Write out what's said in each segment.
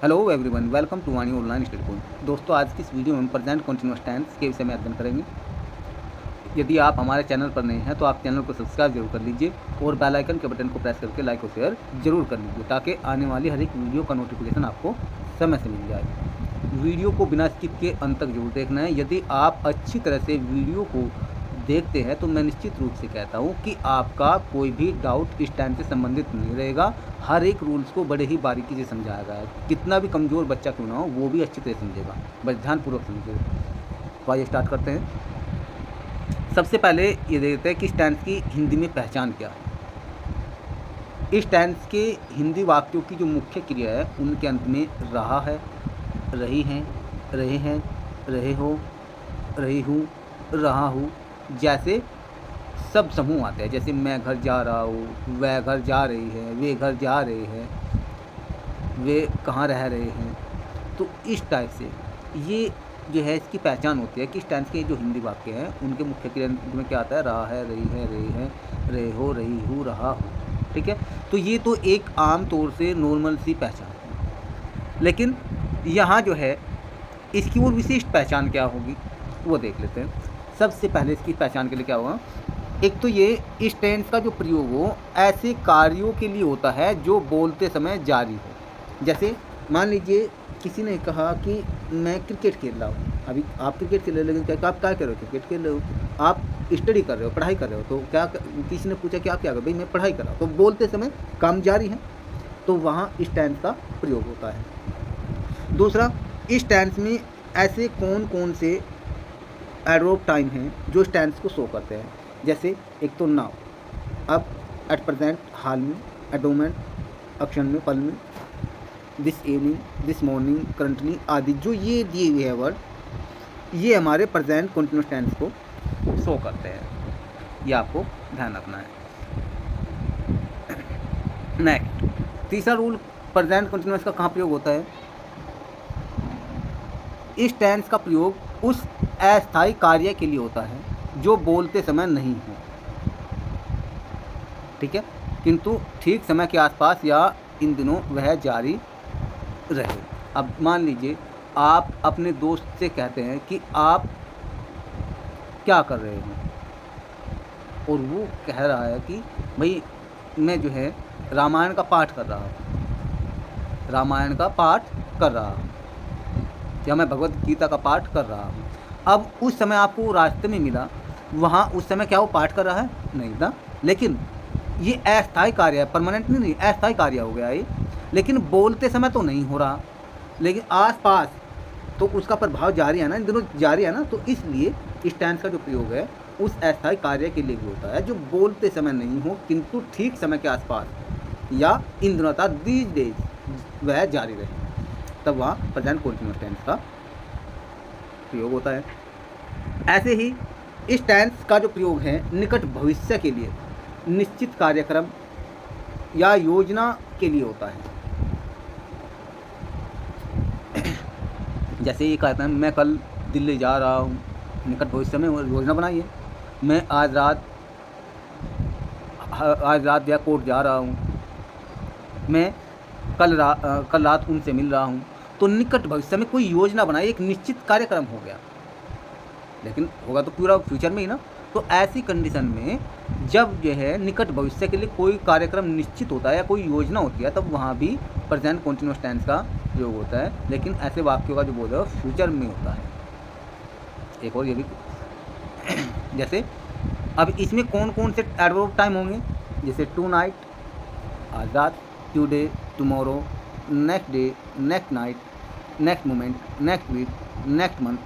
Hello everyone, welcome to Vani online study point. दोस्तों, आज की इस वीडियो में हम प्रेजेंट कंटिन्यूअस टेंस के विषय में अध्ययन करेंगे। यदि आप हमारे चैनल पर नए हैं तो आप चैनल को सब्सक्राइब जरूर कर लीजिए और बेल आइकन के बटन को प्रेस करके लाइक और शेयर जरूर कर लीजिए ताकि आने वाली हर एक वीडियो का नोटिफिकेशन आपको समय से मिल जाए। वीडियो को बिना स्किप के अंत तक जरूर देखना है। यदि आप अच्छी तरह से वीडियो को देखते हैं तो मैं निश्चित रूप से कहता हूं कि आपका कोई भी डाउट इस टाइम से संबंधित नहीं रहेगा। हर एक रूल्स को बड़े ही बारीकी से समझाया गया है। कितना भी कमज़ोर बच्चा क्यों ना हो वो भी अच्छी तरह समझेगा, बस ध्यानपूर्वक समझेगा। तो आइए स्टार्ट करते हैं। सबसे पहले ये देखते हैं कि इस टेंस की हिंदी में पहचान क्या है। इस टेंस के हिंदी वाक्यों की जो मुख्य क्रिया है उनके अंत में रहा है, रही हैं, रहे हैं, रहे हो, रही हूँ, रहा हूँ जैसे सब समूह आते हैं। जैसे मैं घर जा रहा हूँ, वह घर जा रही है, वे घर जा रहे हैं, वे कहाँ रह रहे हैं। तो इस टाइप से ये जो है इसकी पहचान होती है कि इस टेंस के जो हिंदी वाक्य हैं उनके मुख्य क्रिया में क्या आता है, रहा है, रही है, रहे हैं, रहे हो, रही हूँ, रहा हूँ। ठीक है, तो ये तो एक आम तौर से नॉर्मल सी पहचान है। लेकिन यहाँ जो है इसकी वो विशिष्ट पहचान क्या होगी वो देख लेते हैं। सबसे पहले इसकी पहचान के लिए क्या होगा, एक तो ये इस टेंस का जो प्रयोग हो ऐसे कार्यों के लिए होता है जो बोलते समय जारी हो। जैसे मान लीजिए किसी ने कहा कि मैं क्रिकेट खेल रहा हूँ। अभी आप क्रिकेट खेल रहे हो, लेकिन क्या आप क्या कर रहे हो, क्रिकेट खेल रहे हो, आप स्टडी कर रहे हो, पढ़ाई कर रहे हो। तो क्या किसी ने पूछा कि आप क्या कर रहे हो, भाई मैं पढ़ाई कर रहा हूँ, तो बोलते समय काम जारी है, तो वहाँ इस टेंस का प्रयोग होता है। दूसरा, इस टेंस में ऐसे कौन कौन से एडवर्ब टाइम हैं जो इस टेंस को शो करते हैं। जैसे एक तो नाउ, अब, एट प्रेजेंट हाल में, एट मोमेंट अक्षण में, पल में, this evening, this morning, currently आदि। जो ये दिए हुए हैं वर्ड ये हमारे प्रेजेंट कंटिन्यूअस टेंस को शो करते हैं। ये आपको ध्यान रखना है। नेक्स्ट, तीसरा रूल प्रेजेंट कंटिन्यूअस का कहाँ प्रयोग होता है। इस टेंस का प्रयोग उस अस्थायी कार्य के लिए होता है जो बोलते समय नहीं हो, ठीक है, किंतु ठीक समय के आसपास या इन दिनों वह जारी रहे। अब मान लीजिए आप अपने दोस्त से कहते हैं कि आप क्या कर रहे हैं, और वो कह रहा है कि भाई मैं जो है रामायण का पाठ कर रहा हूँ, रामायण का पाठ कर रहा हूँ, या मैं भगवत गीता का पाठ कर रहा हूँ। अब उस समय आपको रास्ते में मिला, वहाँ उस समय क्या वो पाठ कर रहा है, नहीं था, लेकिन ये अस्थायी कार्य है, परमानेंट नहीं, अस्थायी कार्य हो गया ये। लेकिन बोलते समय तो नहीं हो रहा, लेकिन आसपास तो उसका प्रभाव जारी है ना, इन दोनों जारी है ना। तो इसलिए इस टेंस का जो प्रयोग है उस अस्थायी कार्य के लिए भी होता है जो बोलते समय नहीं हो किंतु ठीक समय के आसपास या इन दिनों था, दीज डेज वह जारी रहे, तब वहाँ प्रेजेंट कंटिन्यूअस टेंस का प्रयोग होता है। ऐसे ही इस टेंस का जो प्रयोग है निकट भविष्य के लिए, निश्चित कार्यक्रम या योजना के लिए होता है। जैसे ये कहता है मैं कल दिल्ली जा रहा हूँ, निकट भविष्य में योजना बनाइए। मैं आज रात एयरपोर्ट जा रहा हूँ, मैं कल रात उनसे मिल रहा हूँ। तो निकट भविष्य में कोई योजना बनाई, एक निश्चित कार्यक्रम हो गया, लेकिन होगा तो पूरा फ्यूचर में ही ना। तो ऐसी कंडीशन में जब जो है निकट भविष्य के लिए कोई कार्यक्रम निश्चित होता है या कोई योजना होती है, तब वहाँ भी प्रेजेंट कंटिन्यूअस टेंस का प्रयोग होता है। लेकिन ऐसे वाक्यों का जो बोल है फ्यूचर में होता है। एक और ये भी जैसे अब इसमें कौन कौन से एडवर्ब टाइम होंगे, जैसे टू नाइट, आज रात, today, tomorrow, next day, next night, next moment, next week, next month,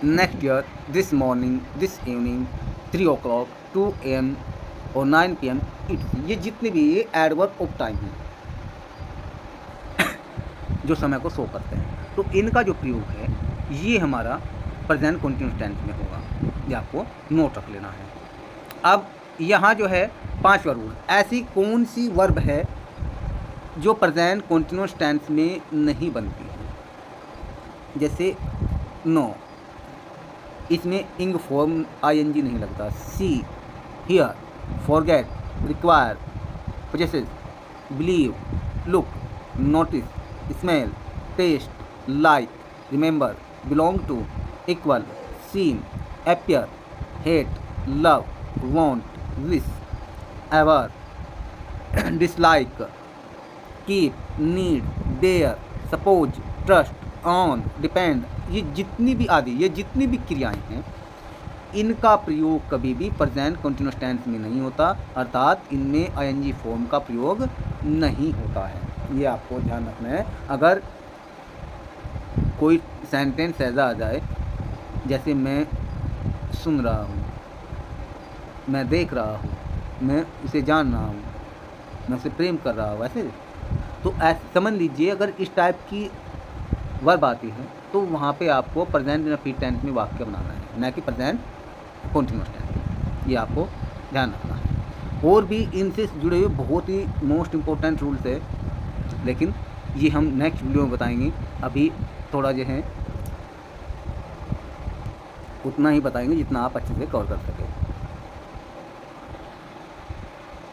next year, this morning, this evening, 3 o'clock, 2 AM और 9 PM। ये जितने भी ये एडवर्ब ऑफ टाइम हैं जो समय को शो करते हैं, तो इनका जो प्रयोग है ये हमारा प्रेजेंट कंटिन्यूअस टेंस में होगा। ये आपको नोट रख लेना है। अब यहाँ जो है पांचवा रूल, ऐसी कौन सी वर्ब है जो प्रेजेंट कंटिन्यूअस टेंस में नहीं बनती है। जैसे नो, इसमें इंग फॉर्म ING नहीं लगता। See, hear, forget, require, possesses, believe, look, notice, smell, taste, like, remember, belong to, equal, seen, appear, hate, love, want, wish, ever, dislike, keep, need, dare, suppose, trust, on, depend, ये जितनी भी क्रियाएं हैं, इनका प्रयोग कभी भी प्रेजेंट कंटिन्यूअस टेंस में नहीं होता, अर्थात इनमें आईएनजी फॉर्म का प्रयोग नहीं होता है। ये आपको ध्यान रखना है। अगर कोई सेंटेंस ऐसा आ जाए जैसे मैं सुन रहा हूँ, मैं देख रहा हूँ, मैं उसे जान रहा हूँ, मैं उसे प्रेम कर रहा हूँ, ऐसे तो ऐसे समझ लीजिए अगर इस टाइप की वर्ब आती है तो वहाँ पे आपको प्रेजेंट इंडेफिनिट टेंस में वाक्य बनाना है, ना कि प्रेजेंट कंटिन्यूअस टेंस। ये आपको ध्यान रखना है। और भी इनसे जुड़े हुए बहुत ही मोस्ट इम्पोर्टेंट रूल्स है, लेकिन ये हम नेक्स्ट वीडियो में बताएंगे। अभी थोड़ा जो है उतना ही बताएंगे जितना आप अच्छे से कवर कर सकें।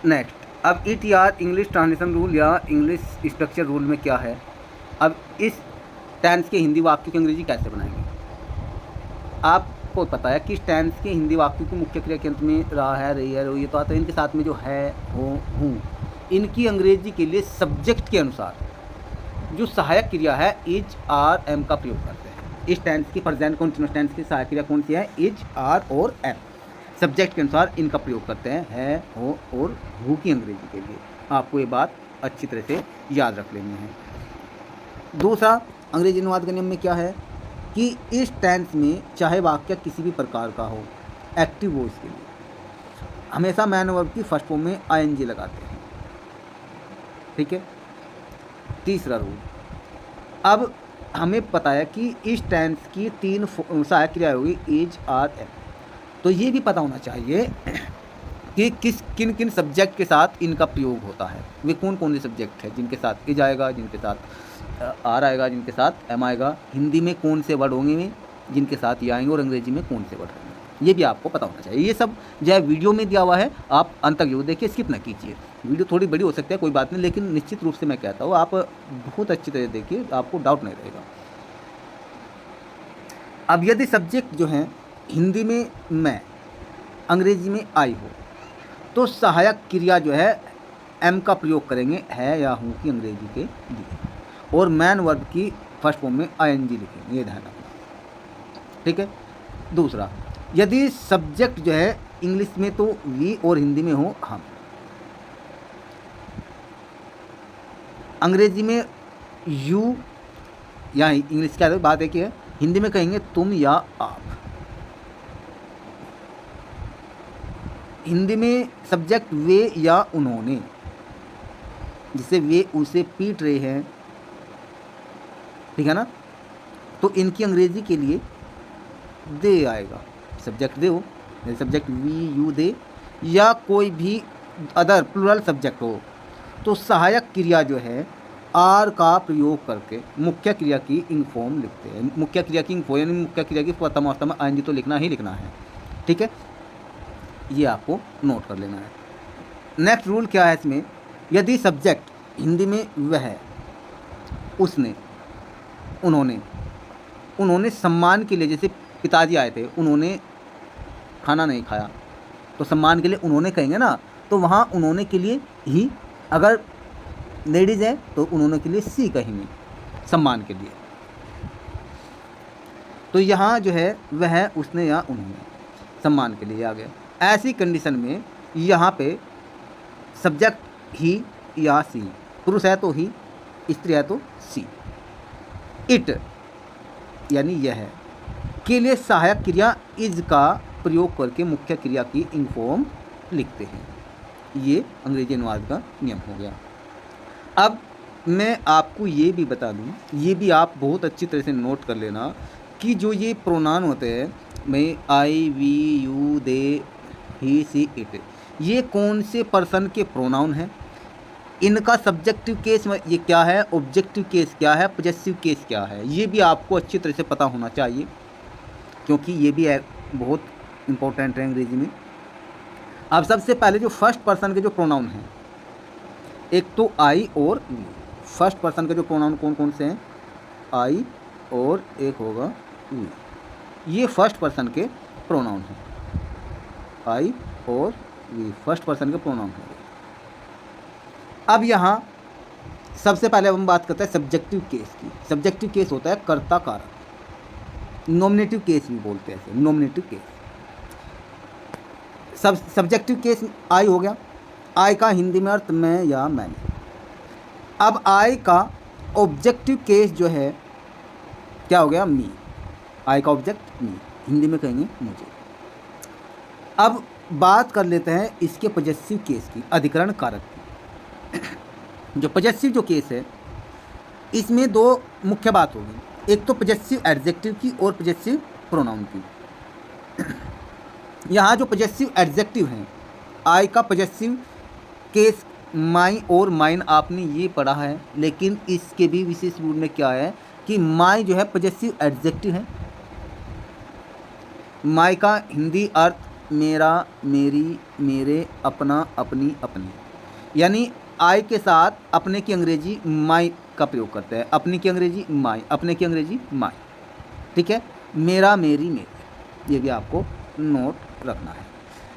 नेक्स्ट, अब ETR इंग्लिश ट्रांसलेशन रूल या इंग्लिश स्ट्रक्चर रूल में क्या है। अब इस टेंस के हिंदी वाक्य की अंग्रेजी कैसे बनाएंगे। आपको पता है कि इस टेंस के हिंदी वाक्य की मुख्य क्रिया के अंत में रहा है, रही है, ये तो आता है। इनके साथ में जो है, हो, हूँ, इनकी अंग्रेजी के लिए सब्जेक्ट के अनुसार जो सहायक क्रिया है इज, आर, एम का प्रयोग करते हैं। इस टेंस की प्रेजेंट कंटिन्यूअस टेंस की सहायक क्रिया कौन सी है, इज, आर और एम। सब्जेक्ट के अनुसार इनका प्रयोग करते हैं, है, हो और हु की अंग्रेजी के लिए। आपको ये बात अच्छी तरह से याद रख लेनी है। दूसरा, अंग्रेजी अनुवाद के नियम में क्या है कि इस टेंस में चाहे वाक्य किसी भी प्रकार का हो, एक्टिव हो, इसके लिए हमेशा मैन वर्ब की फर्स्ट फॉर्म में आईएनजी लगाते हैं। ठीक है। तीसरा रूल, अब हमें पता है कि इस टेंस की 3 सहायक क्रिया होगी, इज, आर, एम। तो ये भी पता होना चाहिए कि किन किन सब्जेक्ट के साथ इनका प्रयोग होता है। वे कौन कौन से सब्जेक्ट हैं जिनके साथ इज आएगा, जिनके साथ आर आएगा, जिनके साथ एम आएगा। हिंदी में कौन से वर्ड होंगे जिनके साथ ये आएंगे और अंग्रेजी में कौन से वर्ड होंगे, ये भी आपको पता होना चाहिए। ये सब जो है वीडियो में दिया हुआ है, आप अंत तक जरूर देखिए, स्किप ना कीजिए। वीडियो थोड़ी बड़ी हो सकती है, कोई बात नहीं, लेकिन निश्चित रूप से मैं कहता हूँ आप बहुत अच्छी तरह देखिए, आपको डाउट नहीं रहेगा। अब यदि सब्जेक्ट जो है हिंदी में मैं, अंग्रेजी में आई हो, तो सहायक क्रिया जो है एम का प्रयोग करेंगे, है या हूँ की अंग्रेजी के लिए, और मैन वर्ब की फर्स्ट फॉर्म में आईएनजी लिखेंगे, ये ध्यान रखना। ठीक है। दूसरा, यदि सब्जेक्ट जो है इंग्लिश में तो वी और हिंदी में हो हम, अंग्रेजी में यू या इंग्लिश क्या बात है कि है, हिंदी में कहेंगे तुम या आप। हिंदी में सब्जेक्ट वे या उन्होंने, जिसे वे उसे पीट रहे हैं, ठीक है ना, तो इनकी अंग्रेजी के लिए दे आएगा। सब्जेक्ट दे हो, सब्जेक्ट वी, यू, दे, या कोई भी अदर प्लूरल सब्जेक्ट हो, तो सहायक क्रिया जो है आर का प्रयोग करके मुख्य क्रिया की इंग फॉर्म लिखते हैं। मुख्य क्रिया की इंग फॉर्म यानी मुख्य क्रिया की प्रथम अवस्था में आएंगे तो लिखना ही लिखना है। ठीक है, ये आपको नोट कर लेना है। नेक्स्ट रूल क्या है इसमें, यदि सब्जेक्ट हिंदी में वह, उसने, उन्होंने सम्मान के लिए, जैसे पिताजी आए थे, उन्होंने खाना नहीं खाया, तो सम्मान के लिए उन्होंने कहेंगे ना, तो वहाँ उन्होंने के लिए ही, अगर लेडीज़ है तो उन्होंने के लिए सी कहेंगे सम्मान के लिए। तो यहाँ जो है वह, उसने या उन्होंने सम्मान के लिए आ गया। ऐसी कंडीशन में यहाँ पे सब्जेक्ट ही या सी, पुरुष है तो ही, स्त्री है तो सी। इट यानी यह के लिए सहायक क्रिया इज का प्रयोग करके मुख्य क्रिया की इंग फॉर्म लिखते हैं। ये अंग्रेजी अनुवाद का नियम हो गया। अब मैं आपको ये भी बता दूं, ये भी आप बहुत अच्छी तरह से नोट कर लेना कि जो ये प्रोनाउन होते हैं, मैं, I, we, you, they, he, she, it, ये कौन से पर्सन के प्रोनाउन हैं, इनका सब्जेक्टिव केस ये क्या है, ऑब्जेक्टिव केस क्या है, पॉजेसिव केस क्या है, ये भी आपको अच्छी तरह से पता होना चाहिए, क्योंकि ये भी बहुत इम्पोर्टेंट है अंग्रेजी में। अब सबसे पहले जो फर्स्ट पर्सन के जो प्रोनाउन हैं, एक तो आई और वी, फर्स्ट पर्सन के जो प्रोनाउन कौन कौन से हैं, आई और एक होगा वी, ये फर्स्ट पर्सन के प्रोनाउन हैं, आई और वी फर्स्ट पर्सन के प्रोनाउन हैं। अब यहाँ सबसे पहले हम बात करते हैं सब्जेक्टिव केस की। सब्जेक्टिव केस होता है कर्ता कारक, नॉमिनेटिव केस भी बोलते हैं इसे, nominative case. Subjective case I हो गया, आई का हिंदी में अर्थ मैं या मैंने। अब आई का ऑब्जेक्टिव केस जो है क्या हो गया, मी। आई का ऑब्जेक्ट मी, हिंदी में कहेंगे मुझे। अब बात कर लेते हैं इसके पॉजेसिव केस की, अधिकरण कारक की। जो पॉजेसिव जो केस है इसमें दो मुख्य बात होगी, एक तो पॉजेसिव एडजेक्टिव की और पॉजेसिव प्रोनाउन की। यहाँ जो पॉजेसिव एडजेक्टिव हैं, आई का पॉजेसिव केस माई और माइन आपने ये पढ़ा है, लेकिन इसके भी विशेष रूप में क्या है कि माई जो है पॉजेसिव एडजेक्टिव है। माई का हिंदी अर्थ मेरा, मेरी, मेरे, अपना, अपनी, अपनी, यानी आई के साथ अपने की अंग्रेजी माई का प्रयोग करते हैं, अपनी की अंग्रेजी माई, अपने की अंग्रेजी माई, ठीक है। मेरा, मेरी, मेरे, ये भी आपको नोट रखना है।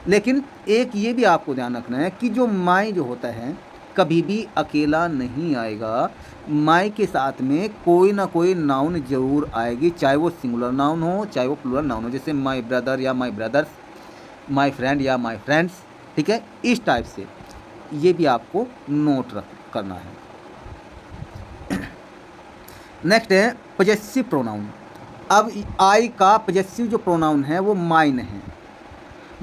लेकिन एक ये भी आपको ध्यान रखना है कि जो माई जो होता है कभी भी अकेला नहीं आएगा, माई के साथ में कोई ना कोई नाउन जरूर आएगी, चाहे वो सिंगुलर नाउन हो चाहे वो प्लूरल नाउन हो, जैसे माई ब्रदर या माई ब्रदर्स, माई फ्रेंड या माई फ्रेंड्स, ठीक है। इस टाइप से ये भी आपको नोट करना है। नेक्स्ट है पॉजेसिव प्रोनाउन। अब आई का पॉजेसिव जो प्रोनाउन है वो माइन है।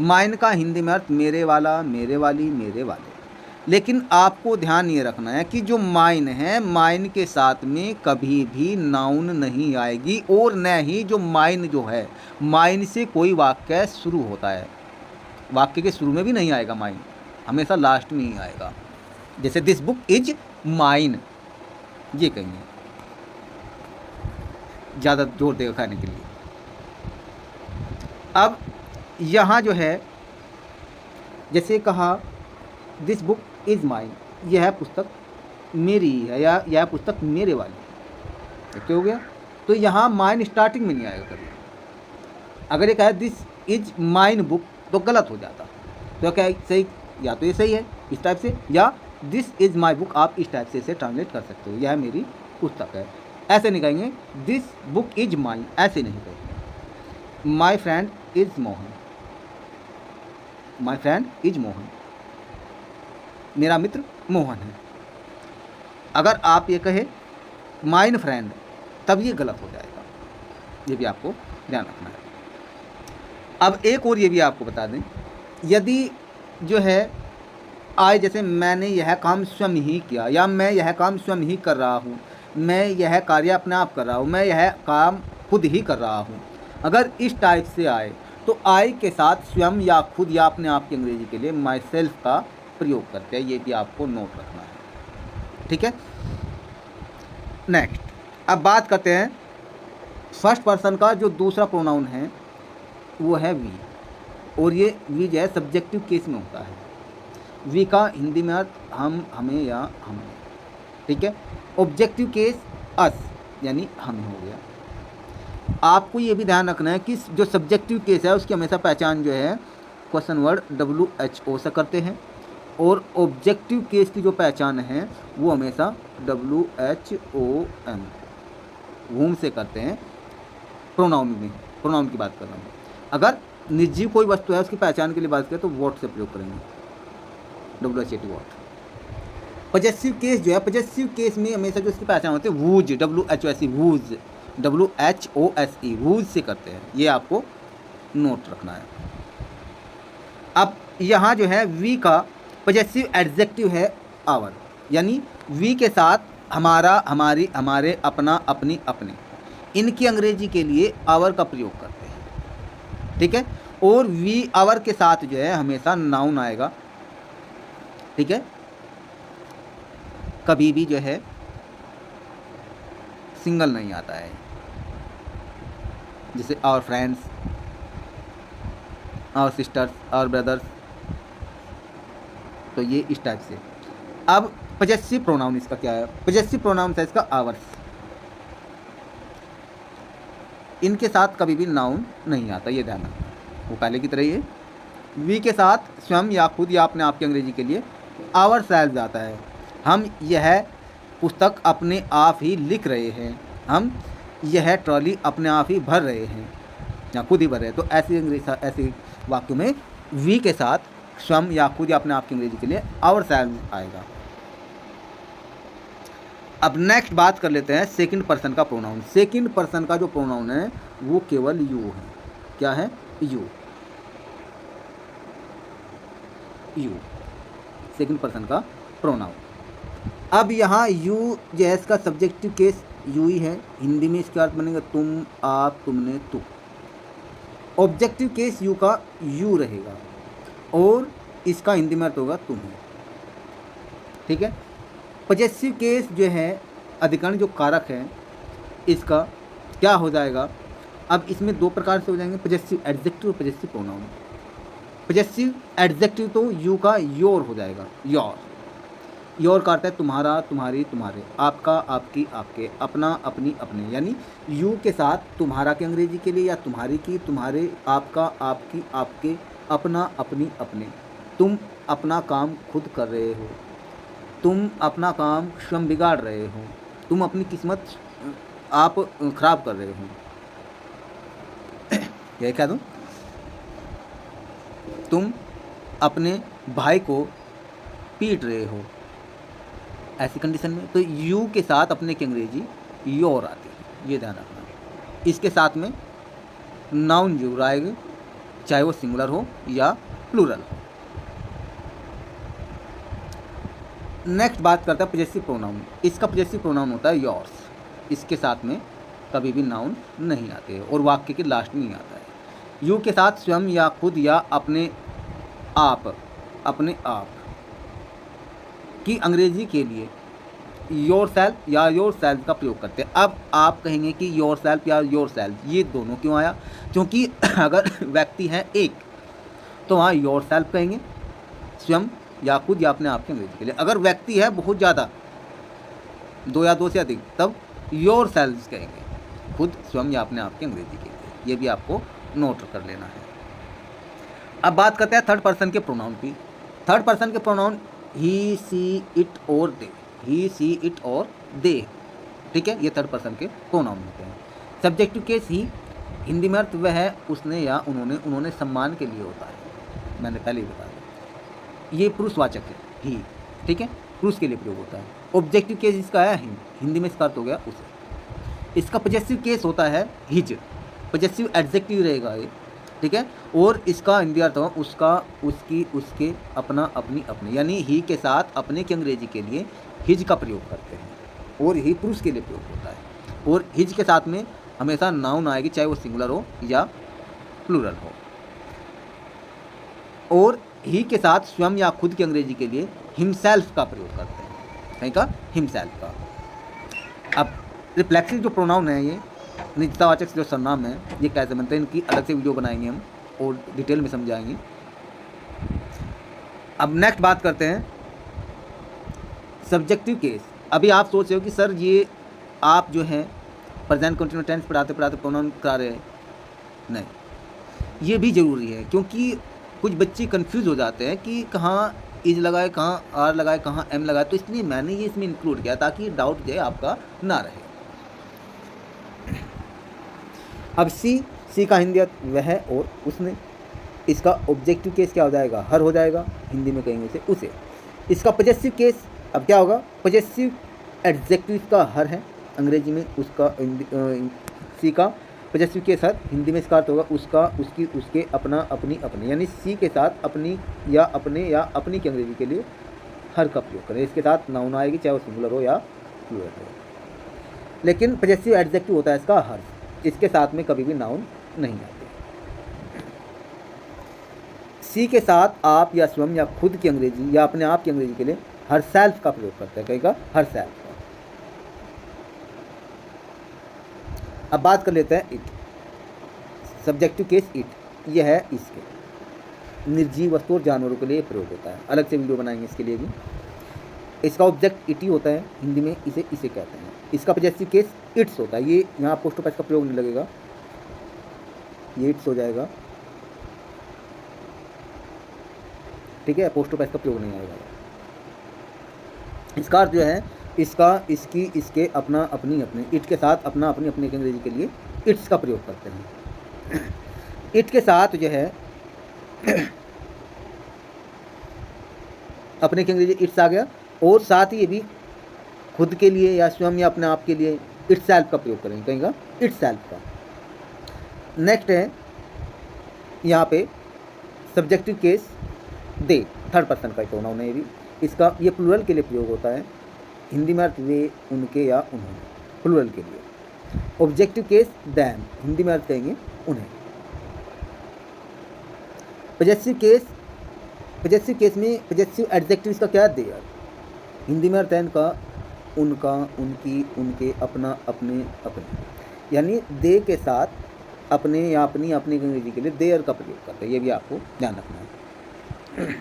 माइन का हिंदी में अर्थ मेरे वाला, मेरे वाली, मेरे वाले। लेकिन आपको ध्यान ये रखना है कि जो माइन है, माइन के साथ में कभी भी नाउन नहीं आएगी, और न ही जो माइन जो है, माइन से कोई वाक्य शुरू होता है, वाक्य के शुरू में भी नहीं आएगा माइन, हमेशा लास्ट में ही आएगा। जैसे दिस बुक इज माइन, ये कहेंगे ज़्यादा जोर देगा खाने के लिए। अब यहाँ जो है जैसे कहा दिस बुक इज़ माइन, यह पुस्तक मेरी है या यह पुस्तक मेरे वाली, क्या हो गया। तो यहाँ माइन स्टार्टिंग में नहीं आएगा कभी। अगर ये कहे दिस इज माइन बुक तो गलत हो जाता, तो क्या सही, या तो ये सही है इस टाइप से, या दिस इज़ माई बुक आप इस टाइप से इसे ट्रांसलेट कर सकते हो, यह मेरी पुस्तक है। ऐसे नहीं कहेंगे दिस बुक इज माइन, ऐसे नहीं कहेंगे। My friend is Mohan, my friend is Mohan, मेरा मित्र मोहन है। अगर आप ये कहे माइन फ्रेंड तब ये गलत हो जाएगा, ये भी आपको ध्यान रखना है। अब एक और ये भी आपको बता दें, यदि जो है आए जैसे मैंने यह काम स्वयं ही किया, या मैं यह काम स्वयं ही कर रहा हूँ, मैं यह कार्य अपने आप कर रहा हूँ, मैं यह काम खुद ही कर रहा हूँ, अगर इस टाइप से आए तो आई के साथ स्वयं या खुद या अपने आप की अंग्रेजी के लिए माई सेल्फ का प्रयोग करते हैं, ये भी आपको नोट रखना है, ठीक है। नेक्स्ट अब बात करते हैं फर्स्ट पर्सन का जो दूसरा प्रोनाउन है वो है वी, और ये वी जो है सब्जेक्टिव केस में होता है। वी का हिंदी में अर्थ हम, हमें या हमें, ठीक है। ऑब्जेक्टिव केस अस, यानी हमें हो गया। आपको ये भी ध्यान रखना है कि जो सब्जेक्टिव केस है उसकी हमेशा पहचान जो है क्वेश्चन वर्ड WHO से करते हैं, और ऑब्जेक्टिव केस की जो पहचान है वो हमेशा WHOM वूम से करते हैं। प्रोनाउन में, प्रोनाउन की बात कर रहा हूँ। अगर निर्जीव कोई वस्तु है उसकी पहचान के लिए बात करें तो वॉट से प्रयोग करेंगे, WHAT वॉट। पॉजेसिव केस जो है, पॉजेसिव केस में हमेशा जो इसकी पहचान होती है whose, WHOSE whose, WHOSE whose से करते हैं, ये आपको नोट रखना है। अब यहाँ जो है वी का पॉजेसिव एडजेक्टिव है आवर, यानी वी के साथ हमारा, हमारी, हमारे, अपना, अपनी, अपने, इनकी अंग्रेजी के लिए आवर का प्रयोग करते हैं, ठीक है। और वी आवर के साथ जो है हमेशा नाउन आएगा, ठीक है। कभी भी जो है सिंगल नहीं आता है, जैसे our friends, our sisters, our brothers, तो ये इस टाइप से। अब पजेसिव प्रोनाउन इसका क्या है? पजेसिव प्रोनाउन है इसका आवर्स। इनके साथ कभी भी नाउन नहीं आता, ये ध्यान रखना, वो पहले की तरह ही है। वी के साथ स्वयं या खुद या अपने आप की अंग्रेजी के लिए आवर सेल्व्स आता है। हम यह पुस्तक अपने आप ही लिख रहे हैं, हम यह ट्रॉली अपने आप ही भर रहे हैं या खुद ही भर रहे हैं। तो ऐसे वाक्यों में वी के साथ स्वयं या खुद या अपने आप की अंग्रेजी के लिए आवर सेल्व्स आएगा। अब नेक्स्ट बात कर लेते हैं सेकंड पर्सन का प्रोनाउन। सेकंड पर्सन का जो प्रोनाउन है वो केवल यू है। क्या है? यू। यू सेकंड पर्सन का प्रोनाउन। अब यहाँ यू जो है इसका सब्जेक्टिव केस यू ही है, हिंदी में इसका अर्थ बनेगा तुम, आप, तुमने, तू। ऑब्जेक्टिव केस यू का यू रहेगा और इसका हिंदी में अर्थ होगा तुम्हें। ठीक है। पजेसिव केस जो है अधिकरण जो कारक है इसका क्या हो जाएगा? अब इसमें दो प्रकार से हो जाएंगे, पजेसिव एडजेक्टिव और पजेसिव प्रोनाउन। पजेसिव एडजेक्टिव तो यू का योर हो जाएगा, योर। योर का अर्थ है तुम्हारा, तुम्हारी, तुम्हारे, आपका, आपकी, आपके, अपना, अपनी, अपने। यानी यू के साथ तुम्हारा की अंग्रेजी के लिए या तुम्हारी की, तुम्हारे, आपका, आपकी, आपके, अपना, अपनी, अपने। तुम अपना काम खुद कर रहे हो, तुम अपना काम स्वयं बिगाड़ रहे हो, तुम अपनी किस्मत आप खराब कर रहे हो। यह कह दूँ, तुम अपने भाई को पीट रहे हो। ऐसी कंडीशन में तो यू के साथ अपने की अंग्रेजी योर आती है, ये ध्यान रखना। इसके साथ में नाउन जरूर आएगी, चाहे वो सिंगुलर हो या प्लूरल हो। नेक्स्ट बात करता है पजेसिव प्रोनाउन। इसका पजेसिव प्रोनाउन होता है योर्स। इसके साथ में कभी भी नाउन नहीं आते और वाक्य के लास्ट में नहीं आता है। यू के साथ स्वयं या खुद या अपने आप की अंग्रेजी के लिए योर सेल्फ या योर सेल्फ का प्रयोग करते हैं। अब आप कहेंगे कि योर सेल्फ या योर सेल्फ ये दोनों क्यों आया? क्योंकि अगर व्यक्ति है एक तो वहाँ योर सेल्फ कहेंगे, स्वयं या खुद या अपने आप की अंग्रेजी के लिए। अगर व्यक्ति है बहुत ज़्यादा, दो या दो से अधिक, तब योर सेल्फ कहेंगे, खुद, स्वयं या अपने आप की अंग्रेजी के लिए। ये भी आपको नोट कर लेना है। अब बात करते हैं थर्ड पर्सन के प्रोनाउन की। थर्ड पर्सन के प्रोनाउन ही, सी, इट और दे। ही, सी, इट और दे। ठीक है, ये थर्ड पर्सन के प्रोनाउन होते हैं। सब्जेक्टिव केस ही, हिंदी में अर्थ वह है उसने या उन्होंने। उन्होंने सम्मान के लिए होता है, मैंने पहले ही बताया। ये पुरुषवाचक है ही, ठीक है, पुरुष के लिए प्रयोग होता है। ऑब्जेक्टिव केस इसका है हिम, हिंदी में इसका अर्थ हो गया उसे। इसका पजेसिव केस होता है हिज, पजेसिव एडजेक्टिव रहेगा ये, ठीक है। और इसका हिंदी अर्थ होगा उसका, उसकी, उसके, अपना, अपनी, अपने। यानी ही के साथ अपने की अंग्रेजी के लिए हिज का प्रयोग करते हैं और ही पुरुष के लिए प्रयोग होता है। और हिज के साथ में हमेशा नाउन आएगी, चाहे वो सिंगुलर हो या प्लूरल हो। और ही के साथ स्वयं या खुद की अंग्रेजी के लिए हिमसेल्फ का प्रयोग करते हैं, कहीं का हिमसेल्फ का। अब रिफ्लेक्सिव जो प्रोनाउन है, ये निजतावाचक जो सर्वनाम है, ये कैसे बनते हैं, इनकी अलग से वीडियो बनाएंगे हम और डिटेल में समझाएंगे। अब नेक्स्ट बात करते हैं सब्जेक्टिव केस। अभी आप सोच रहे हो कि सर ये आप जो है प्रेजेंट कंटिन्यूअस टेंस पढ़ाते पढ़ाते प्रोनाउन करा रहे हैं। नहीं, ये भी ज़रूरी है, क्योंकि कुछ बच्चे कंफ्यूज हो जाते हैं कि कहाँ इज लगाए, कहाँ आर लगाए, कहाँ एम लगाए। तो इसलिए मैंने ये इसमें इंक्लूड किया ताकि डाउट जो है आपका ना रहे। अब सी का हिंदी अर्थ वह और उसने। इसका ऑब्जेक्टिव केस क्या हो जाएगा? हर हो जाएगा, हिंदी में कहेंगे इसे उसे। इसका पजेसिव केस अब क्या होगा? पजेसिव एडजेक्टिव इसका हर है, अंग्रेजी में उसका, सी का पजेसिव केस हर, हिंदी में इसका अर्थ होगा उसका, उसकी, उसके, अपना, अपनी, अपने। यानी सी के साथ अपनी या अपने या अपनी की अंग्रेजी के लिए हर का प्रयोग करें। इसके साथ नाउन आएगी, चाहे वो सिंगुलर हो या प्लूरल हो। लेकिन पजेसिव एडजेक्टिव होता है इसका हर, इसके साथ में कभी भी नाउन नहीं आते। सी के साथ आप या स्वयं या खुद की अंग्रेजी या अपने आप की अंग्रेजी के लिए हर सेल्फ का प्रयोग करते हैं, कहेगा हर सेल्फ का। अब बात कर लेते हैं इट। सब्जेक्टिव केस इट, यह है इसके। निर्जीव वस्तु और जानवरों के लिए प्रयोग होता है, अलग से वीडियो बनाएंगे इसके लिए भी। इसका ऑब्जेक्ट इट ही होता है, हिंदी में इसे इसे कहते हैं। इसका पॉजेसिव केस इट्स होता है। ये यहाँ पोस्ट ऑफ का प्रयोग नहीं लगेगा, ये इट्स हो जाएगा, ठीक है, पोस्ट ऑफ का प्रयोग नहीं आएगा। इसका अर्थ जो है इसका, इसकी, इसके, अपना, अपनी, अपने, इट के साथ अपना, अपनी, अपने के अंग्रेजी के लिए इट्स का प्रयोग करते हैं। इट के साथ जो है अपने के अंग्रेजी इट्स आ गया, और साथ ही ये भी खुद के लिए या स्वयं या अपने आप के लिए इट्स सेल्फ का प्रयोग करेंगे, कहेंगे इट्स सेल्फ का। नेक्स्ट है यहाँ पे सब्जेक्टिव केस दे, थर्ड पर्सन का प्रोनाउन है ये भी। इसका ये प्लूरल के लिए प्रयोग होता है, हिंदी में अर्थ वे, उनके या उन्होंने, प्लूरल के लिए। ऑब्जेक्टिव केस दैम, हिंदी में अर्थ कहेंगे उन्हें। पॉजेसिव केस में पॉजेसिव एडजेक्टिव इसका क्या है, देयर, हिंदी में अर्थ है इनका उनका, उनकी, उनके, अपना, अपने, अपने, यानी दे के साथ अपने या अपनी, अपने के अंग्रेजी के लिए देयर का प्रयोग करते हैं, ये भी आपको ध्यान रखना है।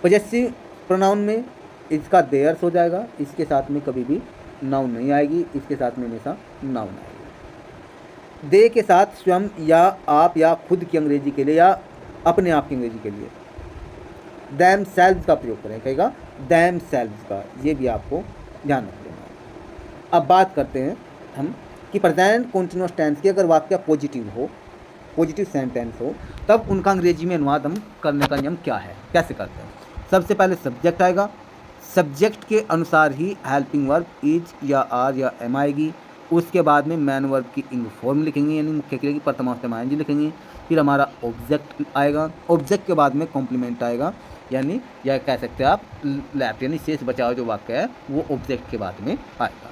पॉजेसिव प्रोनाउन में इसका देयर्स हो जाएगा, इसके साथ में कभी भी नाउन नहीं आएगी, इसके साथ में हमेशा नाउन आएगी। दे के साथ स्वयं या आप या खुद की अंग्रेजी के लिए या अपने आप की अंग्रेजी के लिए दैम सेल्व्स का प्रयोग करें, कहेगा दैम सेल्व्स का, ये भी आपको ध्यान रख देना। अब बात करते हैं हम कि प्रेजेंट कॉन्टिन्यूअस टेंस की अगर वाक्य पॉजिटिव हो, पॉजिटिव सेंटेंस हो, तब उनका अंग्रेजी में अनुवाद हम करने का नियम क्या है, कैसे करते हैं। सबसे पहले सब्जेक्ट आएगा, सब्जेक्ट के अनुसार ही हेल्पिंग वर्ब इज या आर या एम आएगी। उसके बाद में मैन वर्ब की इंग फॉर्म लिखेंगे, यानी मुख्य क्रिया की प्रथमावस्था में ING लिखेंगे। फिर हमारा ऑब्जेक्ट आएगा, ऑब्जेक्ट के बाद में कॉम्प्लीमेंट आएगा, यानी यह कह सकते हैं आप लेफ्ट, यानी शेष बचा हुआ जो वाक्य है वो ऑब्जेक्ट के बाद में आएगा।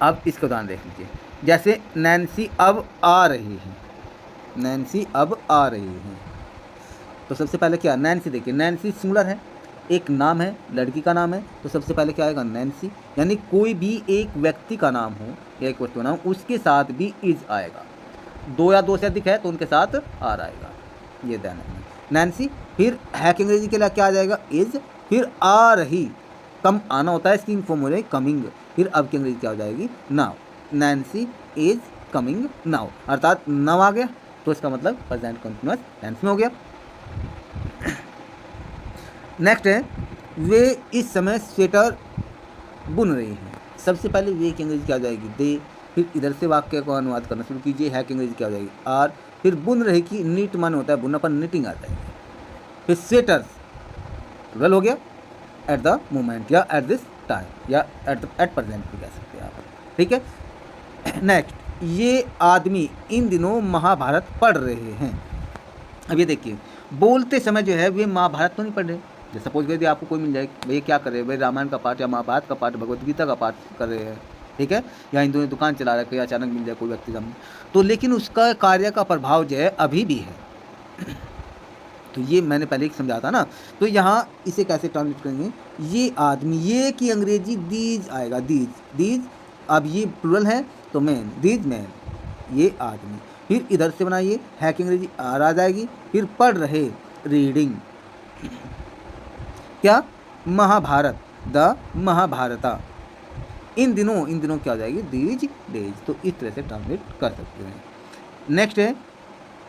अब इसका उदाहरण देख लीजिए, जैसे नैन्सी अब आ रही है, नैन्सी अब आ रही है, तो सबसे पहले क्या, नैन्सी, देखिए नैन्सी सिंगुलर है, एक नाम है, लड़की का नाम है, तो सबसे पहले क्या आएगा, नैन्सी, यानी कोई भी एक व्यक्ति का नाम हो या एक वस्तु का नाम, उसके साथ भी इज आएगा। दो या दो से अधिक है तो उनके साथ आर आएगा, ये ध्यान रखना। नैन्सी, फिर है की अंग्रेजी के लिए क्या आ जाएगा, इज, फिर आ रही, कम आना होता है, इसकी फॉर्म हो जाएगी कमिंग, फिर अब की अंग्रेजी क्या हो जाएगी, now. Nancy is coming now, अर्थात नाउ आ गया तो इसका मतलब प्रेजेंट कंटिन्यूअस टेंस में हो गया। नेक्स्ट है वे इस समय स्वेटर बुन रही हैं। सबसे पहले वे की अंग्रेजी क्या हो जाएगी, दे, फिर इधर से वाक्य को अनुवाद करना शुरू कीजिए, है की अंग्रेजी क्या हो जाएगी, आर, फिर बुन रही की नीट मन होता है बुनना पर निटिंग आ जाएगी, फिर स्वेटर्स प्लूरल हो गया, एट द मोमेंट या एट दिस टाइम या एट प्रेजेंट भी कह सकते हैं आप, ठीक है। नेक्स्ट, ये आदमी इन दिनों महाभारत पढ़ रहे हैं। अब ये देखिए, बोलते समय जो है वे महाभारत तो नहीं पढ़ रहे, जैसे सपोज कर दिया आपको कोई मिल जाए, भैया क्या कर रहे हैं, भाई रामायण का पाठ या महाभारत का पाठ, भगवत गीता का पाठ कर रहे हैं, ठीक है, या हिंदू ने दुकान चला रखे, या अचानक मिल जाए कोई व्यक्ति सामने, तो लेकिन उसका कार्य का प्रभाव जो है अभी भी है। तो ये मैंने पहले ही समझा था ना, तो यहाँ इसे कैसे ट्रांसलेट करेंगे, ये आदमी, ये की अंग्रेजी दीज आएगा, दीज, दीज, अब ये प्लूरल है तो मैन, दीज मैन, ये आदमी, फिर इधर से बनाइए, है की अंग्रेजी आर आ जाएगी, फिर पढ़ रहे, रीडिंग, क्या, महाभारत, द महाभारता, इन दिनों क्या हो जाएगी, दीज डेज, तो इस तरह से ट्रांसलेट कर सकते हैं। नेक्स्ट है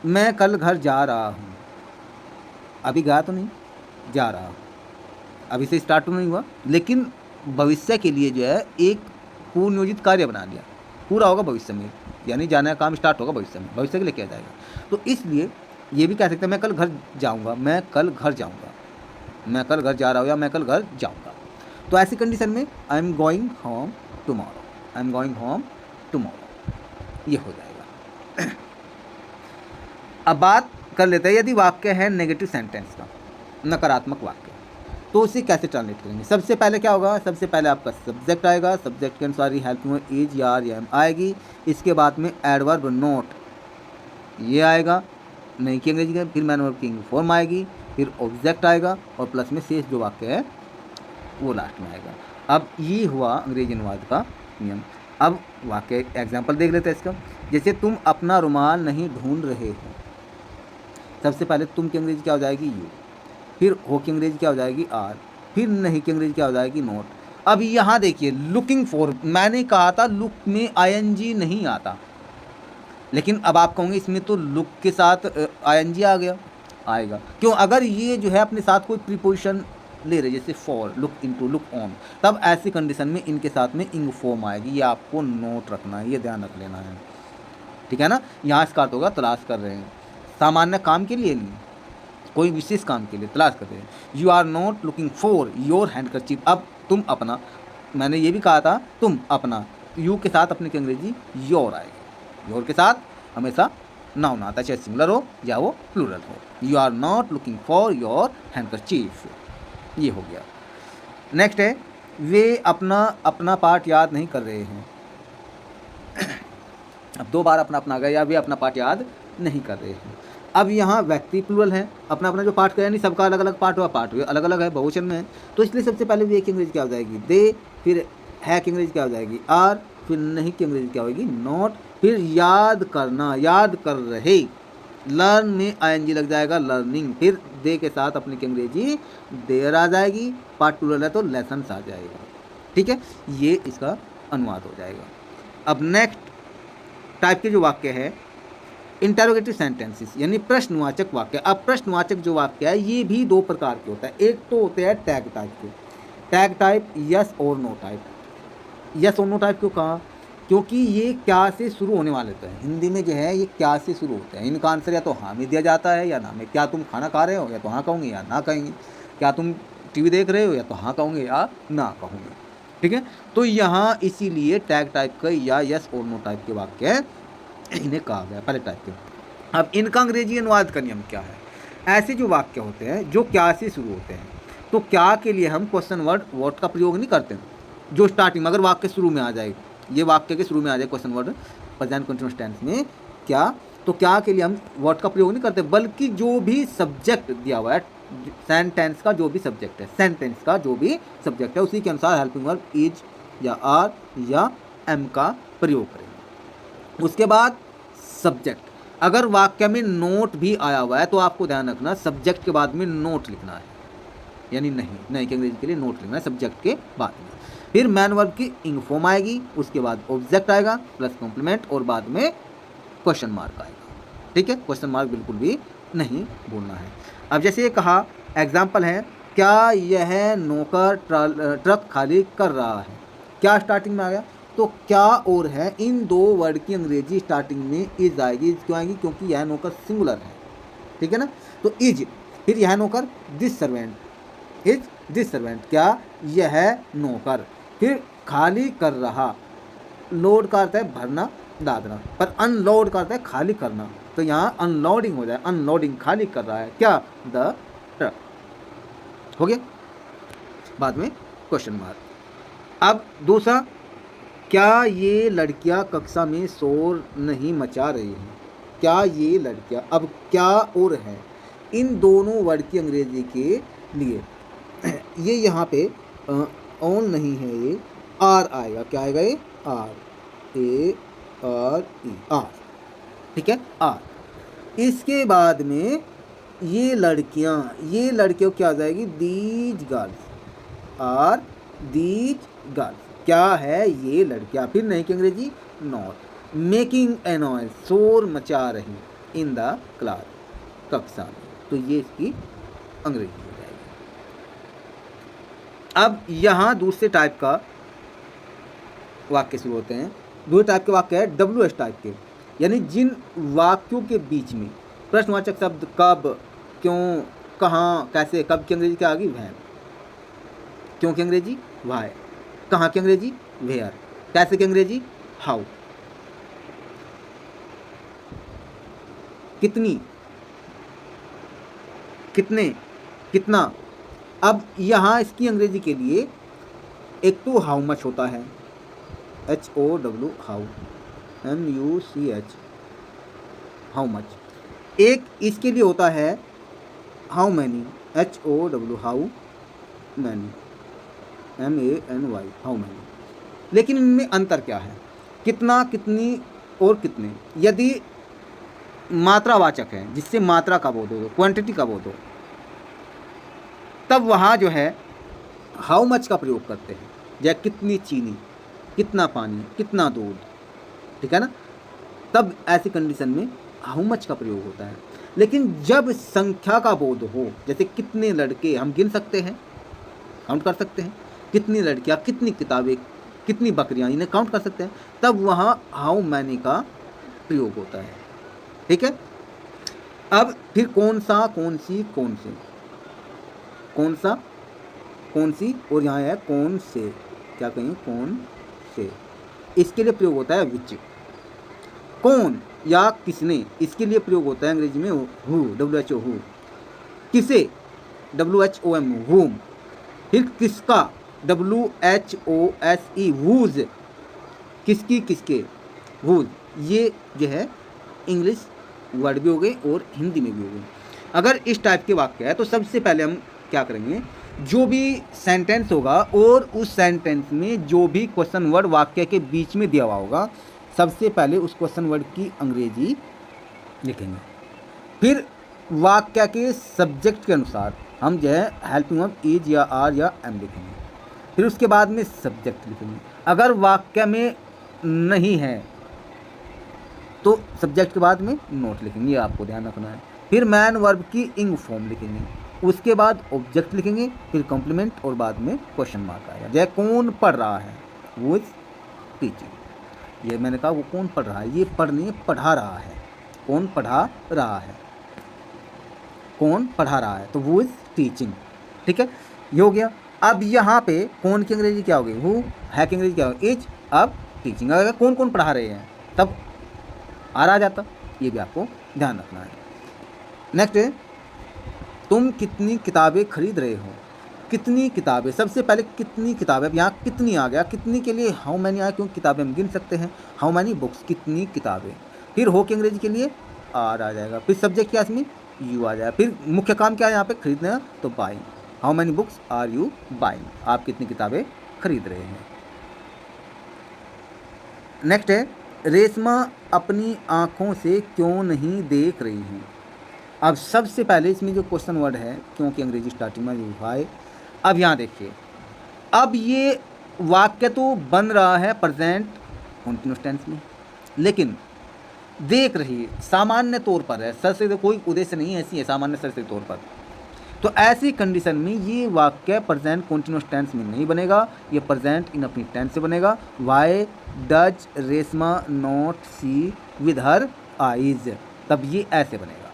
मैं कल घर जा रहा हूँ, अभी गया तो नहीं, जा रहा हूँ, अभी से स्टार्ट तो नहीं हुआ, लेकिन भविष्य के लिए जो है एक पूर्ण नियोजित कार्य बना लिया, पूरा होगा भविष्य में, यानी जाने का काम स्टार्ट होगा भविष्य में, भविष्य के लिए किया जाएगा। तो इसलिए ये भी कह सकते हैं मैं कल घर जाऊँगा, मैं कल घर जाऊँगा, मैं कल घर जा रहा हूँ या मैं कल घर जाऊँगा। तो ऐसी कंडीशन में I am going home tomorrow, I am going home tomorrow, ये हो जाएगा। अब बात कर लेते हैं यदि वाक्य है नेगेटिव सेंटेंस का, नकारात्मक वाक्य, तो उसे कैसे ट्रांसलेट करेंगे। सबसे पहले क्या होगा, सबसे पहले आपका सब्जेक्ट आएगा, सब्जेक्ट के अनुसार ही हेल्पिंग वर्ब इज या आर या एम आएगी, इसके बाद में एडवर्ब नोट ये आएगा, नहीं की अंग्रेजी का, फिर मैन वर्ब की फॉर्म आएगी, फिर ऑब्जेक्ट आएगा और प्लस में शेष जो वाक्य है वो लास्ट में आएगा। अब ये हुआ अंग्रेजी अनुवाद का नियम। अब वाक्य एग्जाम्पल देख लेते हैं इसका, जैसे तुम अपना रुमाल नहीं ढूंढ रहे हो, सबसे पहले तुम की अंग्रेजी क्या हो जाएगी, यू, फिर हो की अंग्रेजी क्या हो जाएगी, आर, फिर नहीं की अंग्रेजी क्या हो जाएगी, नॉट। अब यहाँ देखिए लुकिंग फॉर, मैंने कहा था लुक में आईएनजी नहीं आता, लेकिन अब आप कहोगे इसमें तो लुक के साथ आईएनजी आ गया, आएगा क्यों? अगर ये जो है अपने साथ कोई प्रीपोजिशन ले रहे जैसे for, look into, look on, तब ऐसी कंडीशन में इनके साथ में इंग फॉर्म आएगी। ये आपको नोट रखना है, ये ध्यान रख लेना है, ठीक है ना। यहाँ इसका अर्थ होगा तलाश कर रहे हैं, सामान्य काम के लिए नहीं, कोई विशेष काम के लिए तलाश कर रहे हैं। You are not looking for your handkerchief. अब तुम अपना, मैंने ये भी कहा था तुम अपना, यू के साथ अपने की अंग्रेजी योर आएगी। योर के साथ हमेशा नाउन आता है, चाहे सिंगुलर हो या वो प्लूरल हो। You are not looking for your handkerchief, ये हो गया। नेक्स्ट है वे अपना पार्ट याद नहीं कर रहे हैं। अब 2 बार अपना आ गया, या वे अपना पार्ट याद नहीं कर रहे हैं। अब यहाँ व्यक्ति प्लूरल है, अपना जो पार्ट करें नहीं, सबका अलग अलग पार्ट हुआ, पार्ट हुए अलग अलग है, बहुवचन में है, तो इसलिए सबसे पहले वे की अंग्रेजी क्या हो जाएगी, दे, फिर है की अंग्रेजी क्या हो जाएगी, आर, फिर नहीं की अंग्रेजी क्या होगी, नॉट, फिर याद करना, याद कर रहे, लर्न में आईएनजी लग जाएगा, लर्निंग, फिर दे के साथ अपनी की अंग्रेजी देर आ जाएगी, पार्ट प्लूरल है तो लेसन्स आ जाएगा, ठीक है। ये इसका अनुवाद हो जाएगा। अब नेक्स्ट टाइप के जो वाक्य है इंटरोगेटिव सेंटेंसेस, यानी प्रश्नवाचक वाक्य। अब प्रश्नवाचक जो वाक्य है ये भी 2 प्रकार के होता है। एक तो होते हैं टैग टाइप के, टैग टाइप, यस और नो टाइप। यस और नो टाइप क्यों कहा, क्योंकि ये क्या से शुरू होने वाले होते हैं। हिंदी में जो है ये क्या से शुरू होते हैं, इनका आंसर या तो हाँ में दिया जाता है या ना में। क्या तुम खाना खा रहे हो, या तो हाँ कहोगे या ना कहेंगे। क्या तुम टीवी देख रहे हो, या तो हाँ कहोगे या ना कहोगे, ठीक है। तो यहाँ इसीलिए टैग टाइप का या यस और नो टाइप के वाक्य इन्हें कहा गया, पहले टाइप के। अब इनका अंग्रेजी अनुवाद का नियम क्या है। ऐसे जो वाक्य होते हैं जो क्या से शुरू होते हैं, तो क्या के लिए हम क्वेश्चन वर्ड व्हाट का प्रयोग नहीं करते। जो स्टार्टिंग में अगर वाक्य शुरू में आ जाए, ये वाक्य के शुरू में आ जाए question word present continuous tense में क्या, तो क्या के लिए हम व्हाट का प्रयोग नहीं करते, बल्कि जो भी सब्जेक्ट दिया हुआ है, सेंटेंस का जो भी सब्जेक्ट है, सेंटेंस का जो भी सब्जेक्ट है उसी के अनुसार हेल्पिंग वर्ब इज या आर या एम का प्रयोग करेंगे। उसके बाद सब्जेक्ट, अगर वाक्य में नोट भी आया हुआ है तो आपको ध्यान रखना सब्जेक्ट के बाद में नोट लिखना है, यानी नहीं के अंग्रेजी के लिए नोट लिखना है सब्जेक्ट के बाद में। फिर मैन वर्ब की इंग फॉर्म आएगी, उसके बाद ऑब्जेक्ट आएगा प्लस कॉम्प्लीमेंट और बाद में क्वेश्चन मार्क आएगा, ठीक है। क्वेश्चन मार्क बिल्कुल भी नहीं भूलना है। अब जैसे ये कहा, एग्जाम्पल है, क्या यह नौकर ट्रक खाली कर रहा है। क्या स्टार्टिंग में आ गया, तो क्या और है, इन 2 वर्ड की अंग्रेजी स्टार्टिंग में इज आएगी। इज क्यों आएगी, क्योंकि यह नौकर सिंगुलर है, ठीक है ना। तो इज, फिर यह नौकर, this servant, is this servant, क्या यह नौकर, फिर खाली कर रहा, लोड का अर्थ है भरना लादना, पर अनलोड का अर्थ है खाली करना, तो यहाँ अनलोडिंग हो जाए, अनलोडिंग, खाली कर रहा है क्या, द ट्रक, हो गया। बाद में क्वेश्चन मार्क। अब दूसरा, क्या ये लड़कियां कक्षा में शोर नहीं मचा रही हैं। क्या ये लड़कियां, अब क्या और है, इन दोनों वर्ड की अंग्रेजी के लिए ये यहाँ पे ऑन नहीं है, ये आर आएगा, क्या आएगा, ये R, A R E, R, ठीक है, आर। इसके बाद में ये लड़कियों क्या आ जाएगी, these girls, are these girls, क्या है, ये लड़कियां। फिर नहीं की अंग्रेजी नॉट, मेकिंग ए नॉइज, शोर मचा रही, इन द क्लास, कक्षा में, तो ये इसकी अंग्रेजी हो जाएगी। अब यहाँ दूसरे टाइप का वाक्य शुरू होते हैं। दूसरे टाइप के वाक्य है WH टाइप के, यानी जिन वाक्यों के बीच में प्रश्नवाचक शब्द कब, क्यों, कहाँ, कैसे, कब की अंग्रेजी क्या आ गई, व्हेन, क्यों की अंग्रेजी व्हाई, कहाँ की अंग्रेजी वेयर, कैसे की अंग्रेजी हाउ, कितनी, कितने, कितना। अब यहाँ इसकी अंग्रेजी के लिए एक तो हाउ मच होता है, HOW, how, MUCH, how much. एक इसके लिए होता है how many, HOW, how many, MANY, how many. लेकिन इनमें अंतर क्या है, कितना, कितनी और कितने। यदि मात्रावाचक है, जिससे मात्रा का बोध हो, क्वांटिटी का बोध हो, तब वहाँ जो है हाउ मच का प्रयोग करते हैं, जैसे कितनी चीनी, कितना पानी, कितना दूध, ठीक है ना, तब ऐसी कंडीशन में हाउ मच का प्रयोग होता है। लेकिन जब संख्या का बोध हो, जैसे कितने लड़के, हम गिन सकते हैं, काउंट कर सकते हैं, कितनी लड़कियां, कितनी किताबें, कितनी बकरियां, इन्हें काउंट कर सकते हैं, तब वहाँ हाउ मैनी का प्रयोग होता है, ठीक है। अब फिर कौन सा, कौन सी, कौन से, कौन सा, कौन सी, और यहाँ है कौन से, क्या कहें, कौन से, इसके लिए प्रयोग होता है विच। कौन या किसने, इसके लिए प्रयोग होता है अंग्रेजी में हु, WHO, हु। किसे, WHOM, whom। फिर किसका, WHOSE, whose, किसकी, किसके, whose। ये जो है इंग्लिश वर्ड भी हो गए और हिंदी में भी हो गए। अगर इस टाइप के वाक्य है तो सबसे पहले हम क्या करेंगे, जो भी सेंटेंस होगा और उस सेंटेंस में जो भी क्वेश्चन वर्ड वाक्य के बीच में दिया हुआ होगा, सबसे पहले उस क्वेश्चन वर्ड की अंग्रेजी लिखेंगे। फिर वाक्य के सब्जेक्ट के अनुसार हम जो है हेल्पिंग वर्ब इज या आर या एम लिखेंगे। फिर उसके बाद में सब्जेक्ट लिखेंगे। अगर वाक्य में नहीं है तो सब्जेक्ट के बाद में नोट लिखेंगे, ये आपको ध्यान रखना है। फिर मैन वर्ब की इंग फॉर्म लिखेंगे, उसके बाद ऑब्जेक्ट लिखेंगे, फिर कॉम्प्लीमेंट और बाद में क्वेश्चन मार्क आएगा। जैसे कौन पढ़ रहा है, वो इज टीचिंग। ये मैंने कहा वो कौन पढ़ रहा है, ये पढ़ने पढ़ा रहा है, कौन पढ़ा रहा है, कौन पढ़ा रहा है, तो वो इज टीचिंग, ठीक है, ये हो गया। अब यहाँ पे कौन की अंग्रेजी क्या होगी, हु, है की अंग्रेजी क्या होगी, इज। अब टीचिंग, अगर कौन कौन पढ़ा रहे हैं तब आ रहा जाता, ये भी आपको ध्यान रखना है। नेक्स्ट है, तुम कितनी किताबें खरीद रहे हो, कितनी किताबें, सबसे पहले कितनी किताबें, अब यहाँ कितनी आ गया, कितनी के लिए हाउ मैनी आया, क्योंकि किताबें हम गिन सकते हैं, हाउ मैनी बुक्स, कितनी किताबें। फिर हो की अंग्रेजी के लिए आर आ जाएगा, फिर सब्जेक्ट क्या इसमें यू आ जाएगा, फिर मुख्य काम क्या है यहाँ पे खरीदना, तो buying, how many books are you buying, आप कितनी किताबें खरीद रहे हैं। नेक्स्ट है, रेशमा अपनी आँखों से क्यों नहीं देख रही है। अब सबसे पहले इसमें जो क्वेश्चन वर्ड है, क्योंकि अंग्रेजी स्टार्टिंग में जो है, अब यहाँ देखिए, अब ये वाक्य तो बन रहा है प्रेजेंट कंटीन्यूअस टेंस में, लेकिन देख रही है सामान्य तौर पर है, सर से तो कोई उद्देश्य नहीं है, ऐसी है सामान्य सर से तौर पर। तो ऐसी कंडीशन में ये वाक्य प्रेजेंट कंटीन्यूअस टेंस में नहीं बनेगा, ये प्रेजेंट इनडेफिनिट टेंस से बनेगा। Why does Reshma not see with her eyes, तब ये ऐसे बनेगा,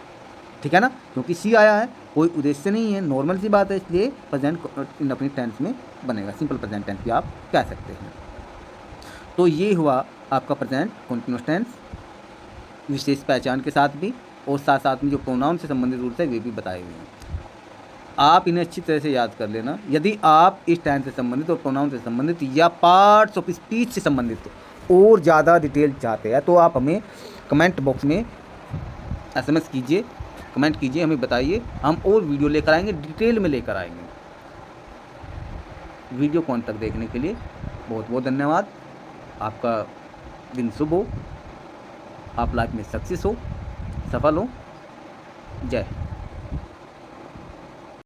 ठीक है ना, क्योंकि सी आया है, कोई उद्देश्य नहीं है, नॉर्मल सी बात है, इसलिए प्रेजेंट इनडेफिनिट टेंस में बनेगा, सिंपल प्रेजेंट टेंस भी आप कह सकते हैं। तो ये हुआ आपका प्रेजेंट कंटीन्यूअस टेंस, विशेष पहचान के साथ भी, और साथ साथ में जो प्रोनाउन से संबंधित रूल्स है वे भी बताए हुए हैं। आप इन्हें अच्छी तरह से याद कर लेना। यदि आप इस टेंस से संबंधित और प्रोनाउन से संबंधित या पार्ट्स ऑफ स्पीच से संबंधित और ज़्यादा डिटेल चाहते हैं तो आप हमें कमेंट बॉक्स में SMS कीजिए, कमेंट कीजिए, हमें बताइए, हम और वीडियो लेकर आएंगे, डिटेल में लेकर आएंगे। वीडियो को अंत तक देखने के लिए बहुत बहुत धन्यवाद। आपका दिन शुभ हो, आप लाइफ में सक्सेस हो, सफल हो। जय हिंद।